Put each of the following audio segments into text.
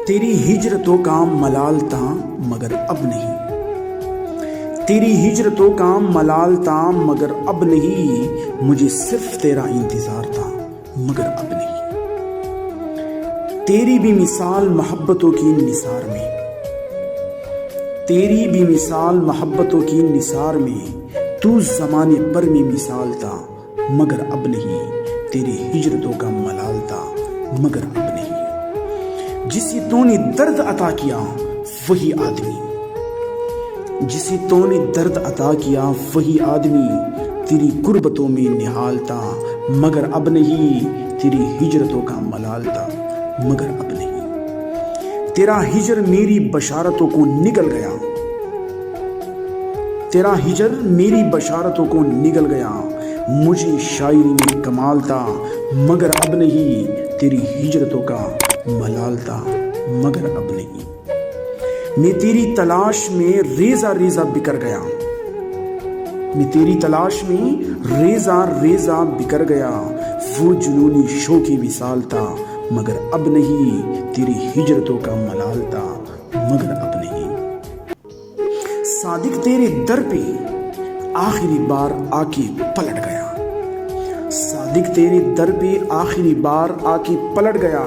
تیری ہجرتوں کا ملال تھا مگر اب نہیں، تیری ہجرتوں کا ملال تھا مگر اب نہیں، مجھے صرف تیرا انتظار تھا مگر اب نہیں۔ تیری بھی مثال محبتوں کی نثار میں، تیری بھی مثال محبتوں کی نثار میں، تو زمانے پر میں مثال تھا مگر اب نہیں، تیری ہجرتوں کا ملال تھا مگر اب نہیں۔ جسے تو نے درد عطا کیا وہی آدمی، جسے تو نے درد عطا کیا وہی آدمی، تیری قربتوں میں نہال تھا مگر اب نہیں، تیری ہجرتوں کا ملال تھا مگر اب نہیں۔ تیرا ہجر میری بشارتوں کو نگل گیا، تیرا ہجر میری بشارتوں کو نگل گیا، مجھے شاعری میں کمال تھا مگر اب نہیں، تیری ہجرتوں کا ملال تھا مگر اب نہیں۔ میں تیری تلاش میں ریزہ ریزہ بکھر گیا، میں تیری تلاش میں ریزہ ریزہ بکھر گیا، وہ جنونی شوقی وصال تھا مگر اب نہیں، تیری ہجرتوں کا ملال تھا مگر اب نہیں۔ صادق تیرے در پہ آخری بار آ کے پلٹ گیا، صادق تیرے در پہ آخری بار آ کے پلٹ گیا،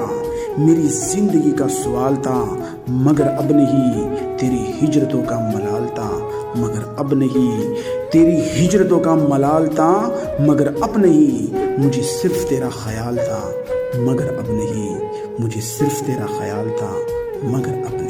میری زندگی کا سوال تھا مگر اب نہیں، تیری ہجرتوں کا ملال تھا مگر اب نہیں، تیری ہجرتوں کا ملال تھا مگر اب نہیں، مجھے صرف تیرا خیال تھا مگر اب نہیں، مجھے صرف تیرا خیال تھا مگر اب نہیں۔